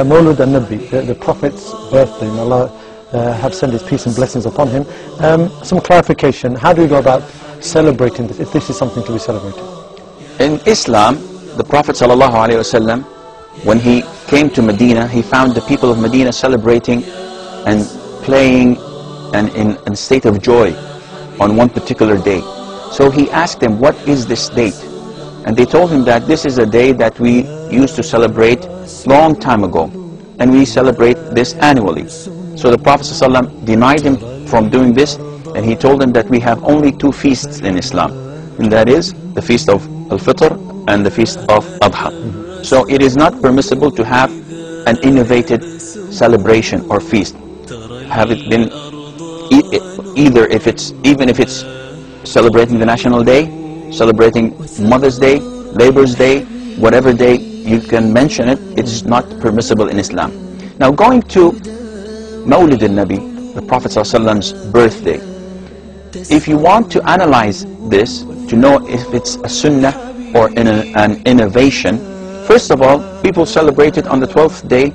Maulid al-Nabi, the Prophet's birthday, and Allah have sent his peace and blessings upon him. Some clarification, how do we go about celebrating this, if this is something to be celebrated? In Islam, the Prophet ﷺ, when he came to Medina, he found the people of Medina celebrating and playing and in a state of joy on one particular day. So he asked them, what is this date? And they told him that this is a day that we used to celebrate long time ago, and we celebrate this annually. So the Prophet ﷺ denied him from doing this, and he told them that we have only two feasts in Islam, and that is the feast of Al-Fitr and the feast of Adha. So it is not permissible to have an innovated celebration or feast. Have it been even if it's celebrating the National Day, celebrating Mother's Day, Labor's Day, whatever day you can mention it, it is not permissible in Islam. Now going to Maulid al-Nabi, the Prophet ﷺ's birthday, if you want to analyze this, to know if it's a sunnah or an innovation, first of all, people celebrate it on the 12th day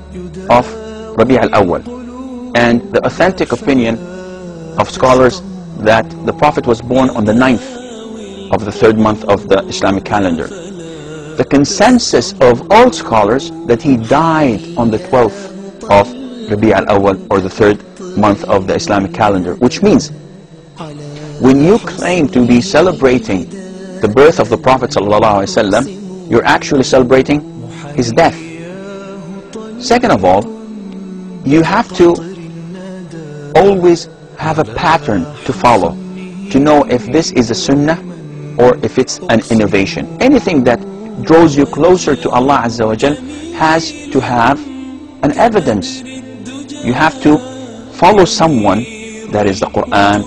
of Rabi' al-Awwal. And the authentic opinion of scholars that the Prophet was born on the 9th of the 3rd month of the Islamic calendar. The consensus of all scholars that he died on the 12th of Rabi' al-Awwal, or the 3rd month of the Islamic calendar, which means when you claim to be celebrating the birth of the Prophet ﷺ, you're actually celebrating his death. Second of all, you have to always have a pattern to follow to know if this is a sunnah or if it's an innovation. Anything that draws you closer to Allah Azza wa Jal has to have an evidence. You have to follow someone, that is the Quran,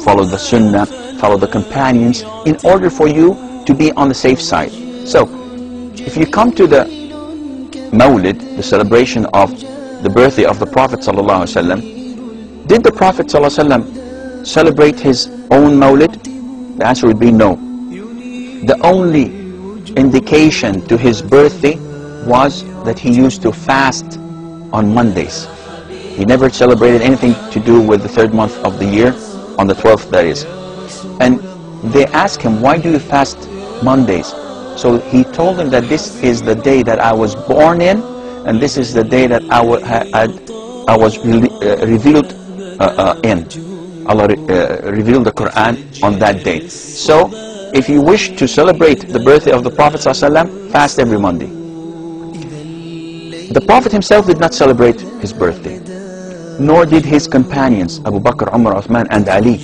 follow the Sunnah, follow the companions, in order for you to be on the safe side. So, if you come to the Maulid, the celebration of the birthday of the Prophet ﷺ, did the Prophet ﷺ celebrate his own Maulid? The answer would be no. The only indication to his birthday was that he used to fast on Mondays. He never celebrated anything to do with the 3rd month of the year, on the 12th that is. And they asked him, why do you fast Mondays? So he told them that this is the day that I was born in, and this is the day that I was revealed in. Allah revealed the Quran on that day. So if you wish to celebrate the birthday of the Prophet ﷺ, fast every Monday. The Prophet himself did not celebrate his birthday, nor did his companions, Abu Bakr, Umar, Uthman, and Ali.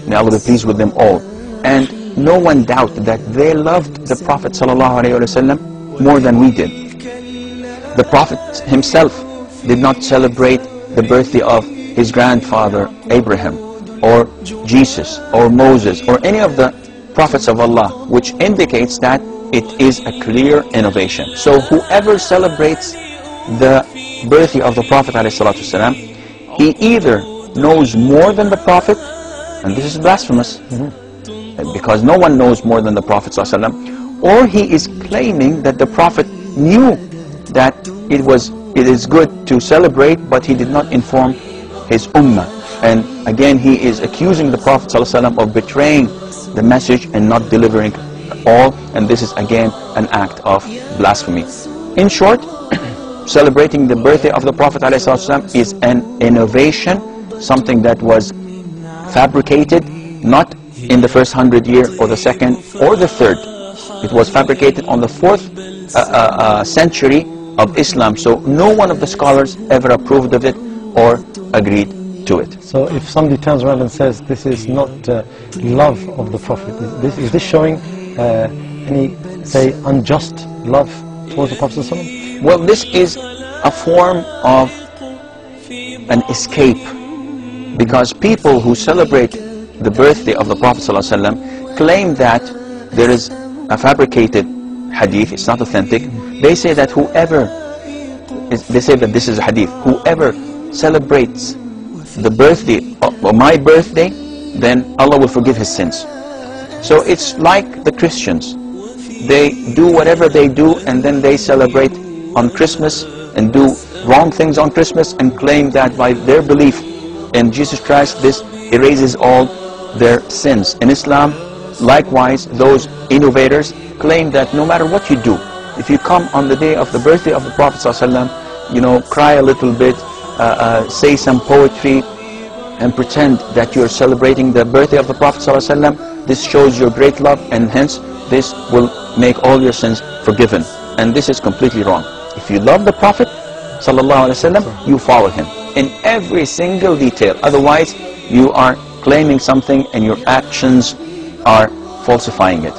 May Allah be pleased with them all. And no one doubted that they loved the Prophet ﷺ more than we did. The Prophet himself did not celebrate the birthday of his grandfather Abraham, or Jesus, or Moses, or any of the prophets of Allah, which indicates that it is a clear innovation. So whoever celebrates the birthday of the Prophet ﷺ, he either knows more than the Prophet, and this is blasphemous, because no one knows more than the Prophet ﷺ, or he is claiming that the Prophet knew that it is good to celebrate, but he did not inform his ummah. And again, he is accusing the Prophet ﷺ of betraying the message and not delivering all, and this is again an act of blasphemy. In short, celebrating the birthday of the Prophet ﷺ is an innovation, something that was fabricated not in the first 100 years or the second or the third. It was fabricated on the 4th century of Islam. So no one of the scholars ever approved of it or agreed to it. So if somebody turns around and says this is not love of the Prophet, is this showing any, say, unjust love towards the Prophet ﷺ? Well, this is a form of an escape, because people who celebrate the birthday of the Prophet ﷺ claim that there is a fabricated hadith, it's not authentic. They say that they say that this is a hadith, whoever celebrates the birthday or my birthday, then Allah will forgive his sins. So it's like the Christians. They do whatever they do, and then they celebrate on Christmas and do wrong things on Christmas and claim that by their belief in Jesus Christ, this erases all their sins. In Islam, likewise, those innovators claim that no matter what you do, if you come on the day of the birthday of the Prophet ﷺ, cry a little bit, say some poetry, and pretend that you're celebrating the birthday of the Prophet ﷺ, this shows your great love, and hence this will make all your sins forgiven. And this is completely wrong. If you love the Prophet ﷺ, you follow him in every single detail. Otherwise, you are claiming something and your actions are falsifying it.